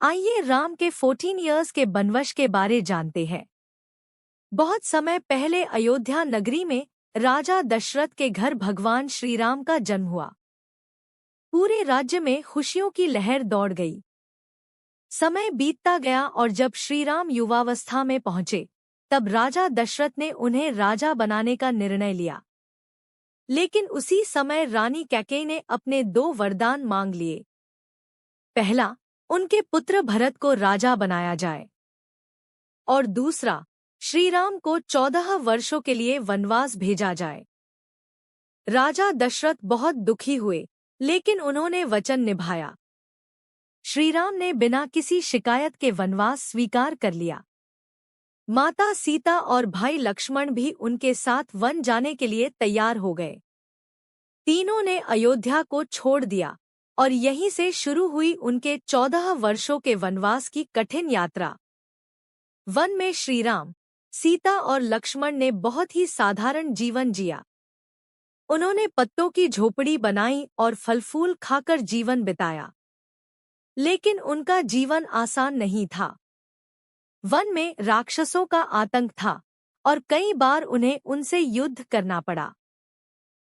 आइए राम के 14 इयर्स के बनवश के बारे जानते हैं। बहुत समय पहले अयोध्या नगरी में राजा दशरथ के घर भगवान श्री राम का जन्म हुआ। पूरे राज्य में खुशियों की लहर दौड़ गई। समय बीतता गया और जब श्री राम युवावस्था में पहुंचे तब राजा दशरथ ने उन्हें राजा बनाने का निर्णय लिया। लेकिन उसी समय रानी कैकेयी ने अपने 2 वरदान मांग लिए। पहला, उनके पुत्र भरत को राजा बनाया जाए और दूसरा, श्री राम को 14 वर्षों के लिए वनवास भेजा जाए। राजा दशरथ बहुत दुखी हुए, लेकिन उन्होंने वचन निभाया। श्री राम ने बिना किसी शिकायत के वनवास स्वीकार कर लिया। माता सीता और भाई लक्ष्मण भी उनके साथ वन जाने के लिए तैयार हो गए। तीनों ने अयोध्या को छोड़ दिया और यहीं से शुरू हुई उनके 14 वर्षों के वनवास की कठिन यात्रा। वन में श्री राम, सीता और लक्ष्मण ने बहुत ही साधारण जीवन जिया। उन्होंने पत्तों की झोपड़ी बनाई और फल फूल खाकर जीवन बिताया। लेकिन उनका जीवन आसान नहीं था। वन में राक्षसों का आतंक था और कई बार उन्हें उनसे युद्ध करना पड़ा।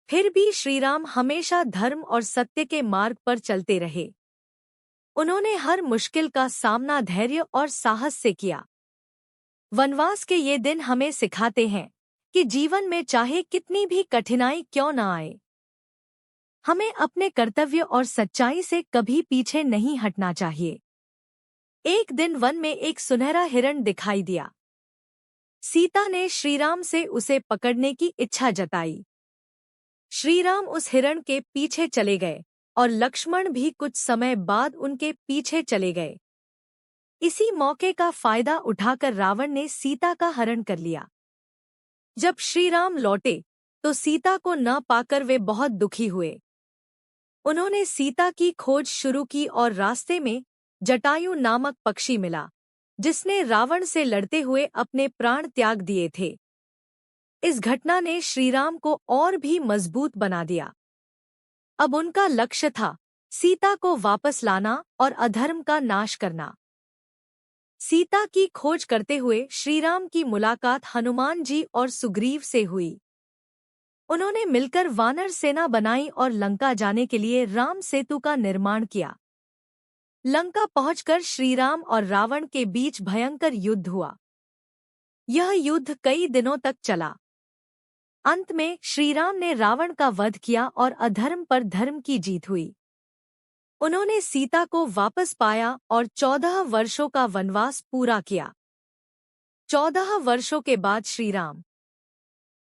फिर भी श्री राम हमेशा धर्म और सत्य के मार्ग पर चलते रहे। उन्होंने हर मुश्किल का सामना धैर्य और साहस से किया। वनवास के ये दिन हमें सिखाते हैं कि जीवन में चाहे कितनी भी कठिनाई क्यों न आए, हमें अपने कर्तव्य और सच्चाई से कभी पीछे नहीं हटना चाहिए। एक दिन वन में एक सुनहरा हिरण दिखाई दिया। सीता ने श्रीराम से उसे पकड़ने की इच्छा जताई। श्रीराम उस हिरण के पीछे चले गए और लक्ष्मण भी कुछ समय बाद उनके पीछे चले गए। इसी मौके का फायदा उठाकर रावण ने सीता का हरण कर लिया। जब श्रीराम लौटे तो सीता को न पाकर वे बहुत दुखी हुए। उन्होंने सीता की खोज शुरू की और रास्ते में जटायु नामक पक्षी मिला, जिसने रावण से लड़ते हुए अपने प्राण त्याग दिए थे। इस घटना ने श्रीराम को और भी मजबूत बना दिया। अब उनका लक्ष्य था सीता को वापस लाना और अधर्म का नाश करना। सीता की खोज करते हुए श्रीराम की मुलाकात हनुमान जी और सुग्रीव से हुई। उन्होंने मिलकर वानर सेना बनाई और लंका जाने के लिए राम सेतु का निर्माण किया। लंका पहुंचकर श्रीराम और रावण के बीच भयंकर युद्ध हुआ। यह युद्ध कई दिनों तक चला। अंत में श्रीराम ने रावण का वध किया और अधर्म पर धर्म की जीत हुई। उन्होंने सीता को वापस पाया और 14 वर्षों का वनवास पूरा किया। 14 वर्षों के बाद श्रीराम